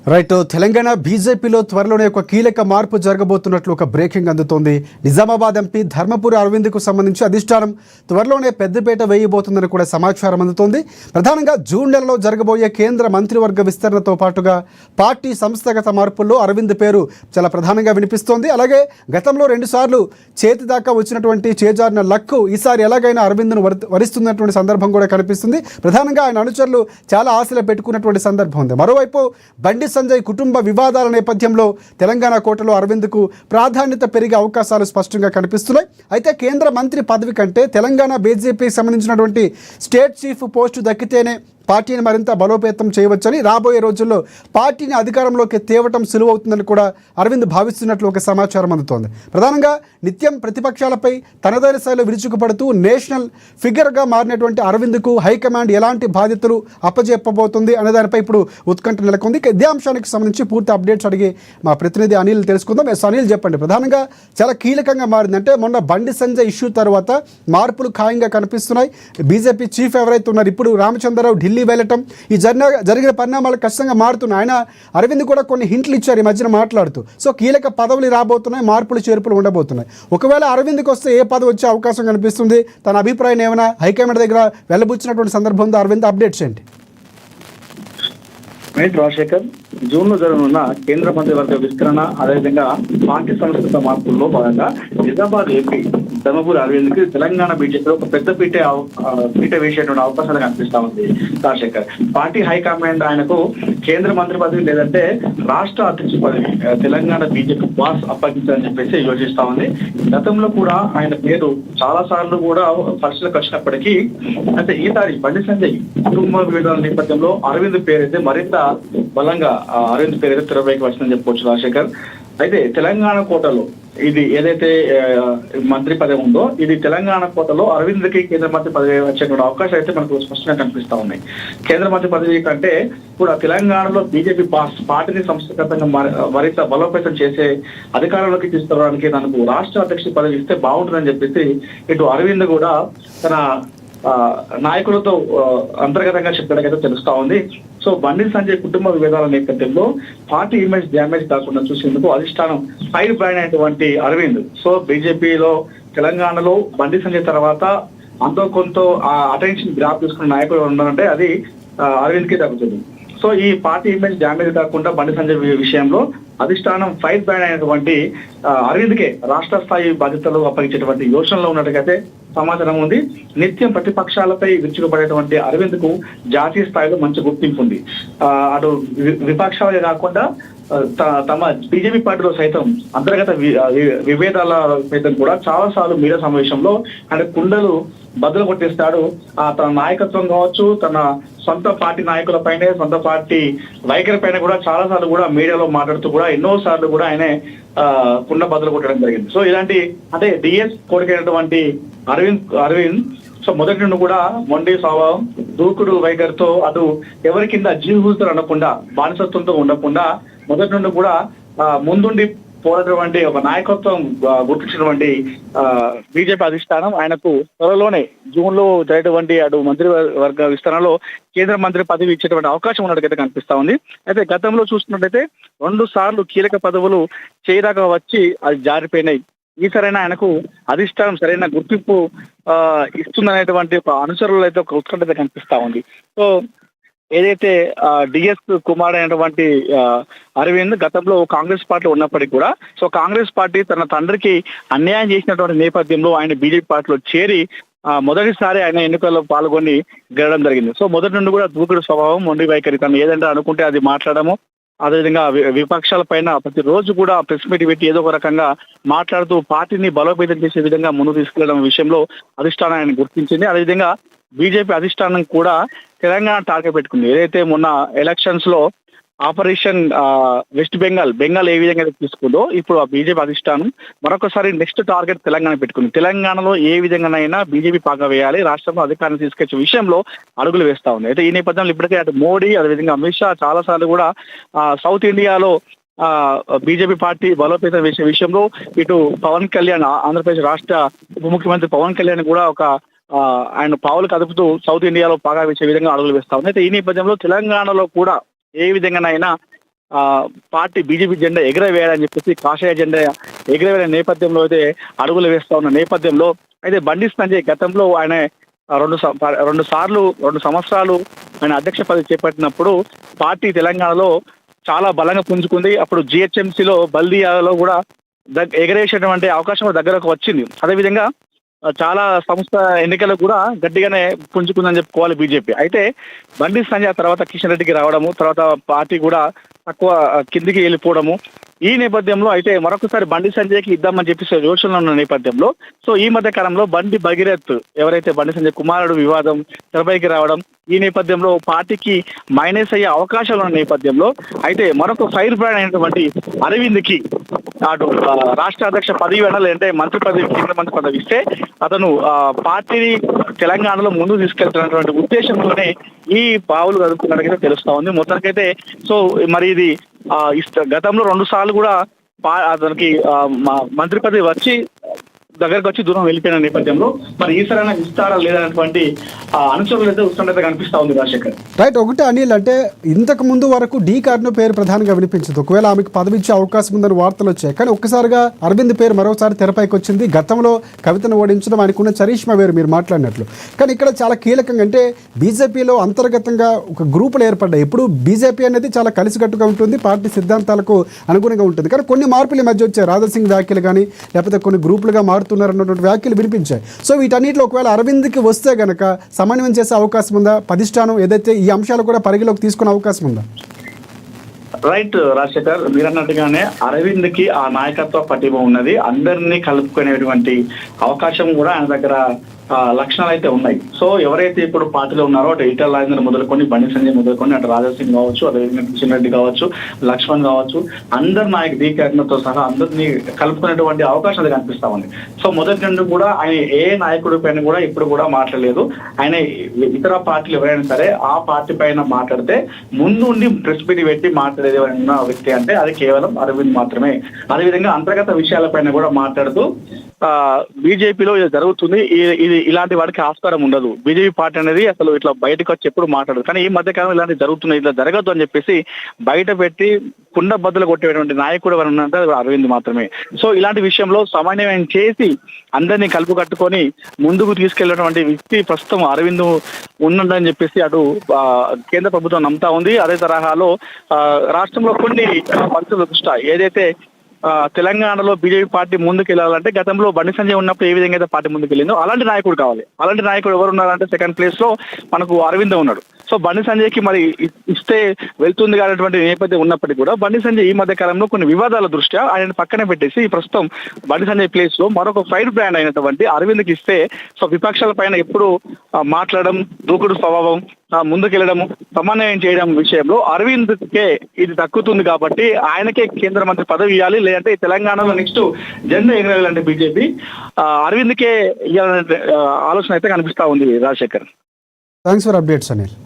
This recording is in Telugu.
రైట్. తెలంగాణ బీజేపీలో త్వరలోనే ఒక కీలక మార్పు జరగబోతున్నట్లు ఒక బ్రేకింగ్ అందుతోంది. నిజామాబాద్ ఎంపీ ధర్మపురి అరవింద్కు సంబంధించి అధిష్టానం త్వరలోనే పెద్దపీట వేయబోతుందని కూడా సమాచారం అందుతోంది. ప్రధానంగా జూన్ నెలలో జరగబోయే కేంద్ర మంత్రివర్గ విస్తరణతో పాటుగా పార్టీ సంస్థాగత మార్పుల్లో అరవింద్ పేరు చాలా ప్రధానంగా వినిపిస్తోంది. అలాగే గతంలో 2 సార్లు చేతి దాకా వచ్చినటువంటి చేజారిన లక్కు ఈసారి ఎలాగైనా అరవింద్ను వరిస్తున్నటువంటి సందర్భం కూడా కనిపిస్తుంది. ప్రధానంగా ఆయన అనుచరులు చాలా ఆశలు పెట్టుకున్నటువంటి సందర్భం ఉంది. మరోవైపు బండి సంజయ్ కుటుంబ వివాదాల నేపథ్యంలో తెలంగాణ కోటలో అరవింద్కు ప్రాధాన్యత పెరిగే అవకాశాలు స్పష్టంగా కనిపిస్తున్నాయి. అయితే కేంద్ర మంత్రి పదవి కంటే తెలంగాణ బీజేపీకి సంబంధించినటువంటి స్టేట్ చీఫ్ పోస్టు దక్కితేనే పార్టీని మరింత బలోపేతం చేయవచ్చని, రాబోయే రోజుల్లో పార్టీని అధికారంలోకి తేవటం సులువవుతుందని కూడా అరవింద్ భావిస్తున్నట్లు ఒక సమాచారం అందుతోంది. ప్రధానంగా నిత్యం ప్రతిపక్షాలపై తనదైన శైలిలో విరుచుకుపడుతూ నేషనల్ ఫిగర్గా మారినటువంటి అరవింద్కు హైకమాండ్ ఎలాంటి బాధ్యతలు అప్పజెప్పబోతుంది అనే దానిపై ఇప్పుడు ఉత్కంఠ నెలకొంది. ఇదే అంశానికి సంబంధించి పూర్తి అప్డేట్స్ అడిగి మా ప్రతినిధి అనిల్ తెలుసుకుందాం. అనిల్, చెప్పండి. ప్రధానంగా చాలా కీలకంగా మారింది. అంటే మొన్న బండి సంజయ్ ఇష్యూ తర్వాత మార్పులు ఖాయంగా కనిపిస్తున్నాయి. బీజేపీ చీఫ్ ఎవరైతే ఉన్నారు ఇప్పుడు రామచంద్రరావు ఢిల్లీ వెళ్ళటం, ఈ జరిగిన పరిణామాలు ఖచ్చితంగా మారుతున్నాయి. ఆయన అరవింద్ కూడా కొన్ని హింట్లు ఇచ్చారు ఈ మధ్యన మాట్లాడుతూ. సో కీలక పదవులు రాబోతున్నాయి, మార్పులు చేర్పులు ఉండబోతున్నాయి. ఒకవేళ అరవింద్కి వస్తే ఏ పదవి వచ్చే అవకాశం కనిపిస్తుంది? తన అభిప్రాయం ఏమైనా హైకమాండ్ దగ్గర వెళ్ళబుచ్చినటువంటి సందర్భంలో అరవింద్ అప్డేట్స్ ఏంటి? రాజశేఖర్, జూన్ లో జరగనున్న కేంద్ర మంత్రివర్గ విస్తరణ, అదేవిధంగా పార్టీ సంస్కృత మార్పుల్లో భాగంగా నిజామాబాద్ ఎంపీ ధర్మపురి అరవింద్ కి తెలంగాణ బీజేపీలో ఒక పెద్ద పీట వేసేటువంటి అవకాశాలు కనిపిస్తా ఉంది. రాజశేఖర్, పార్టీ హైకమాండ్ ఆయనకు కేంద్ర మంత్రి పదవి లేదంటే రాష్ట్ర అధ్యక్ష పదవి తెలంగాణ బీజేపీ బాస్ అప్పగించాలని చెప్పేసి యోచిస్తా ఉంది. గతంలో కూడా ఆయన పేరు చాలా సార్లు కూడా పరిశీలనకు వచ్చినప్పటికీ అయితే ఈసారి బండి సంజయ్ కుటుంబ వివాదాల నేపథ్యంలో అరవింద్ పేరైతే మరింత బలంగా అరవింద్ పేరైతే తెరపైకి వచ్చిందని చెప్పుకోవచ్చు. రాజశేఖర్, అయితే తెలంగాణ కోటలో ఇది ఏదైతే మంత్రి పదవి ఉందో, ఇది తెలంగాణ కోటలో అరవింద్ కి కేంద్ర మంత్రి పదవి వచ్చేటువంటి అవకాశాలు అయితే మనకు స్పష్టంగా కనిపిస్తా ఉన్నాయి. కేంద్ర మంత్రి పదవి కంటే కూడా తెలంగాణలో బీజేపీ పార్టీని సంస్థాగతంగా మరింత బలోపేతం చేసే అధికారంలోకి తీసుకురావడానికి తనకు రాష్ట్ర అధ్యక్షుడి పదవి ఇస్తే బాగుంటుందని చెప్పేసి ఇటు అరవింద్ కూడా తన నాయకులతో అంతర్గతంగా చెప్పడానికైతే తెలుస్తా ఉంది. సో బండి సంజయ్ కుటుంబ విభేదాల నేపథ్యంలో పార్టీ ఇమేజ్ డ్యామేజ్ కాకుండా చూసేందుకు అధిష్టానం ఫైర్ బ్రాండ్ అయినటువంటి అరవింద్, సో బీజేపీలో తెలంగాణలో బండి సంజయ్ తర్వాత అంతో కొంత అటెన్షన్ గ్రాప్ తీసుకున్న నాయకులు ఉన్నారంటే అది అరవింద్ కి తగ్గుతుంది. సో ఈ పార్టీ ఇమేజ్ డ్యామేజ్ కాకుండా బండి సంజయ్ విషయంలో అధిష్టానం ఫైర్ బ్రాండ్ అయినటువంటి అరవింద్కే రాష్ట్ర స్థాయి బాధ్యతలు అప్పగించేటువంటి యోచనలో ఉన్నట్టుగైతే సమాచారం ఉంది. నిత్యం ప్రతిపక్షాలపై విరుచుకుపడేటువంటి అరవింద్ కు జాతీయ స్థాయిలో మంచి గుర్తింపు ఉంది. అటు విపక్షాలే కాకుండా తమ బీజేపీ పార్టీలో సైతం అంతర్గత విభేదాల సైతం కూడా చాలా సార్లు మీడియా సమావేశంలో ఆయన కుండలు బదులు కొట్టేస్తాడు. తన నాయకత్వం కావచ్చు, తన సొంత పార్టీ నాయకులపైనే, సొంత పార్టీ వైఖరి పైన కూడా చాలా సార్లు కూడా మీడియాలో మాట్లాడుతూ కూడా ఎన్నో సార్లు కూడా ఆయనే కుండ బదులు కొట్టడం జరిగింది. సో ఇలాంటి అంటే డిఎస్ కోరికైనటువంటి అరవింద్ సో మొదటి నుండి కూడా మొండి స్వభావం, దూకుడు వైఖరితో అటు ఎవరి కింద జీవితాలు అనకుండా, బానిసత్వంతో ఉండకుండా మొదటి నుండి కూడా ముందుండి పోరాటటువంటి ఒక నాయకత్వం గుర్తించినటువంటి బీజేపీ అధిష్టానం ఆయనకు త్వరలోనే జూన్ లో జరిగేటువంటి అటు మంత్రివర్గ విస్తరణలో కేంద్ర మంత్రి పదవి ఇచ్చేటువంటి అవకాశం ఉన్నట్టుగా కనిపిస్తా ఉంది. అయితే గతంలో చూసుకున్నట్టయితే 2 సార్లు కీలక పదవులు చేయదాకా వచ్చి అది జారిపోయినాయి. ఈసారైనా ఆయనకు అధిష్టానం సరైన గుర్తింపు ఇస్తుందనేటువంటి ఒక అనుచరులు అయితే ఒక ఉత్కంఠత కనిపిస్తా ఉంది. సో ఏదైతే డిఎస్ కుమార్ అయినటువంటి అరవింద్ గతంలో కాంగ్రెస్ పార్టీలో ఉన్నప్పటికీ కూడా సో కాంగ్రెస్ పార్టీ తన తండ్రికి అన్యాయం చేసినటువంటి నేపథ్యంలో ఆయన బీజేపీ పార్టీలో చేరి మొదటిసారి ఆయన ఎన్నికల్లో పాల్గొని గెలవడం జరిగింది. సో మొదటి నుండి కూడా దూకుడు స్వభావం, మొండి వైఖరి, తను ఏదంటే అనుకుంటే అది మాట్లాడము, అదేవిధంగా విపక్షాల పైన ప్రతిరోజు కూడా ప్రెస్ మీట్ పెట్టి ఏదో ఒక రకంగా మాట్లాడుతూ పార్టీని బలోపేతం చేసే విధంగా ముందుకు తీసుకెళ్లడం విషయంలో అధిష్టానం ఆయన గుర్తించింది. అదేవిధంగా బీజేపీ అధిష్టానం కూడా తెలంగాణ టార్గెట్ పెట్టుకుంది. ఏదైతే మొన్న ఎలక్షన్స్ లో ఆపరేషన్ వెస్ట్ బెంగాల్ ఏ విధంగా తీసుకుందో ఇప్పుడు ఆ బీజేపీ అధిష్టానం మరొకసారి నెక్స్ట్ టార్గెట్ తెలంగాణ పెట్టుకుంది. తెలంగాణలో ఏ విధంగానైనా బీజేపీ పాగా వేయాలి, రాష్ట్రంలో అధికారాన్ని తీసుకొచ్చే విషయంలో అడుగులు వేస్తా ఉంది. అయితే ఈ నేపథ్యంలో ఇప్పటికే అటు మోడీ, అదేవిధంగా అమిత్ షా చాలా సార్లు కూడా సౌత్ ఇండియాలో బీజేపీ పార్టీ బలోపేతం చేసే విషయంలో ఇటు పవన్ కళ్యాణ్, ఆంధ్రప్రదేశ్ రాష్ట్ర ఉప ముఖ్యమంత్రి పవన్ కళ్యాణ్ కూడా ఒక ఆయన పావులు కదుపుతూ సౌత్ ఇండియాలో పాగా వేసే విధంగా అడుగులు వేస్తా ఉంది. అయితే ఈ నేపథ్యంలో తెలంగాణలో కూడా ఏ విధంగానైనా పార్టీ బీజేపీ జెండా ఎగరవేయాలని చెప్పేసి కాషాయ జెండా ఎగరవేయాల నేపథ్యంలో అయితే అడుగులు వేస్తా ఉన్న నేపథ్యంలో అయితే బండి సంజయ్ గతంలో ఆయన రెండు సంవత్సరాలు ఆయన అధ్యక్ష పదవి చేపట్టినప్పుడు పార్టీ తెలంగాణలో చాలా బలంగా పుంజుకుంది. అప్పుడు జిహెచ్ఎంసీలో బల్దియాలో కూడా ఎగరేసేటువంటి అవకాశం దగ్గరకు వచ్చింది. అదేవిధంగా చాలా సంస్థ ఎన్నికలకు కూడా గట్టిగానే పుంజుకుందని చెప్పుకోవాలి బీజేపీ. అయితే బండి సంజయ్ తర్వాత కిషన్ రెడ్డికి రావడము, తర్వాత పార్టీ కూడా తక్కువ కిందికి వెళ్ళిపోవడము, ఈ నేపథ్యంలో అయితే మరొకసారి బండి సంజయ్కి ఇద్దామని చెప్పేసి యోచనలో ఉన్న నేపథ్యంలో సో ఈ మధ్య కాలంలో బండి భగీరథ్ ఎవరైతే బండి సంజయ్ కుమారుడు వివాదం తెరపైకి రావడం, ఈ నేపథ్యంలో పార్టీకి మైనస్ అయ్యే అవకాశాలు ఉన్న నేపథ్యంలో అయితే మరొక ఫైర్ బ్రాండ్ అయినటువంటి అరవింద్కి అటు రాష్ట్ర అధ్యక్ష పదవి అంటే మంత్రి పదవి, కేంద్ర మంత్రి పదవి ఇస్తే అతను పార్టీని తెలంగాణలో ముందుకు తీసుకెళ్తున్నటువంటి ఉద్దేశంతోనే ఈ పావులు కదుపుతున్నట్టుగా తెలుస్తా ఉంది మొత్తానికైతే. సో మరి ఇది గతంలో 2 సార్లు కూడా అతనికి మంత్రి పదవి వచ్చి దగ్గరకు వచ్చి దూరం వెళ్ళిపోయిన నేపథ్యంలో మరి ఈసారైనా ఇస్తారా లేదనేటువంటి అనుచరులు అయితే ఉత్కంఠత కనిపిస్తా ఉంది రాజశేఖర్. రైట్. ఒకటి అనిల్, అంటే ఇంతకు ముందు వరకు డి కరుణ పేరు ప్రధానంగా వినిపించదు. ఒకవేళ ఆమెకు పదవి ఇచ్చే అవకాశం ఉందని వార్తలు వచ్చాయి. కానీ ఒక్కసారిగా అరవింద్ పేరు మరోసారి తెరపైకి వచ్చింది. గతంలో కవితను ఓడించడం ఆయనకున్న చరిష్మా వేరు మీరు మాట్లాడినట్లు. కానీ ఇక్కడ చాలా కీలకంగా అంటే బీజేపీలో అంతర్గతంగా ఒక గ్రూపులు ఏర్పడ్డాయి. ఇప్పుడు బీజేపీ అనేది చాలా కలిసికట్టుగా ఉంటుంది, పార్టీ సిద్ధాంతాలకు అనుగుణంగా ఉంటుంది. కానీ కొన్ని మార్పులు ఈ మధ్య వచ్చాయి. రాజాసింగ్ వ్యాఖ్యలు కానీ లేకపోతే కొన్ని గ్రూపులుగా మారుతున్నారన్నటువంటి వ్యాఖ్యలు వినిపించాయి. సో వీటన్నిటిలో ఒకవేళ అరవింద్కి వస్తే గనక సమన్వయం చేసే అవకాశం ఉందా? అధిష్టానం ఏదైతే ఈ అంశాలు కూడా పరిగణలోకి తీసుకునే అవకాశం ఉందా? రైట్ రాజశేఖర్, మీరు అన్నట్టుగానే అరవింద్కి ఆ నాయకత్వ పటిమ ఉన్నది. అందరినీ కలుపుకునేటువంటి అవకాశం కూడా ఆయన దగ్గర లక్షణాలు అయితే ఉన్నాయి. సో ఎవరైతే ఇప్పుడు పార్టీలో ఉన్నారో అటు ఈటల రాజేందర్ మొదలుకొని, బండి సంజయ్ మొదలుకొని, అటు రాజాసింగ్ కావచ్చు, అదేవిధంగా కిషన్ రెడ్డి కావచ్చు, లక్ష్మణ్ కావచ్చు, అందరు నాయకు డి కరుణతో సహా అందరినీ కలుపుకునేటువంటి అవకాశాలు కనిపిస్తా ఉంది. సో మొదటి నుండి కూడా ఆయన ఏ నాయకుడి పైన కూడా ఇప్పుడు కూడా మాట్లాడలేదు. ఆయన ఇతర పార్టీలు ఎవరైనా సరే ఆ పార్టీ పైన మాట్లాడితే ముందుండి ప్రెస్ మీట్ పెట్టి మాట్లాడేది ఎవరైనా వ్యక్తి అంటే అది కేవలం అరవింద్ మాత్రమే. అదేవిధంగా అంతర్గత విషయాలపైన కూడా మాట్లాడుతూ బీజేపీలో ఇది జరుగుతుంది, ఇది ఇలాంటి వాడికి ఆస్కారం ఉండదు, బీజేపీ పార్టీ అనేది అసలు ఇట్లా బయటకు వచ్చి ఎప్పుడు మాట్లాడదు. కానీ ఈ మధ్య కాలం ఇలాంటి జరుగుతున్నాయి, ఇట్లా జరగద్దు అని చెప్పేసి బయట పెట్టి కుండ బద్దలు కొట్టేటువంటి నాయకుడు ఎవరు ఉన్నారంటే అరవింద్ మాత్రమే. సో ఇలాంటి విషయంలో సమన్వయం చేసి అందరినీ కలుపు కట్టుకొని ముందుకు తీసుకెళ్లినటువంటి వ్యక్తి ప్రస్తుతం అరవింద్ ఉన్నదని చెప్పేసి అటు కేంద్ర ప్రభుత్వం నమ్ముతా ఉంది. అదే తరహాలో రాష్ట్రంలో కొన్ని పరిస్థితుల దృష్ట్యా ఏదైతే తెలంగాణలో బీజేపీ పార్టీ ముందుకు వెళ్ళాలంటే గతంలో బండి సంజయ్ ఉన్నప్పుడు ఏ విధంగా అయితే పార్టీ ముందుకు వెళ్ళిందో అలాంటి నాయకుడు కావాలి. అలాంటి నాయకుడు ఎవరు ఉన్నారంటే సెకండ్ ప్లేస్ లో మనకు అరవింద్ ఉన్నాడు. సో బండి సంజయ్కి మరి ఇస్తే వెళ్తుంది కానటువంటి నేపథ్యం ఉన్నప్పటికీ కూడా బండి సంజయ్ ఈ మధ్య కాలంలో కొన్ని వివాదాల దృష్ట్యా ఆయన పక్కనే పెట్టేసి ప్రస్తుతం బండి సంజయ్ ప్లేస్ లో మరొక ఫైర్ బ్రాండ్ అయినటువంటి అరవింద్కి ఇస్తే సో విపక్షాల పైన ఎప్పుడు మాట్లాడడం, దూకుడు స్వభావం, ముందుకెళ్లడం, సమన్వయం చేయడం విషయంలో అరవింద్కే ఇది దక్కుతుంది కాబట్టి ఆయనకే కేంద్ర మంత్రి పదవి ఇవ్వాలి, లేదంటే తెలంగాణలో నెక్స్ట్ జెండా ఎగరేయాలంటే బీజేపీ అరవింద్కే ఇవ్వాలనే ఆలోచన అయితే కనిపిస్తా ఉంది Rajasekhar. Thanks for updates Anil.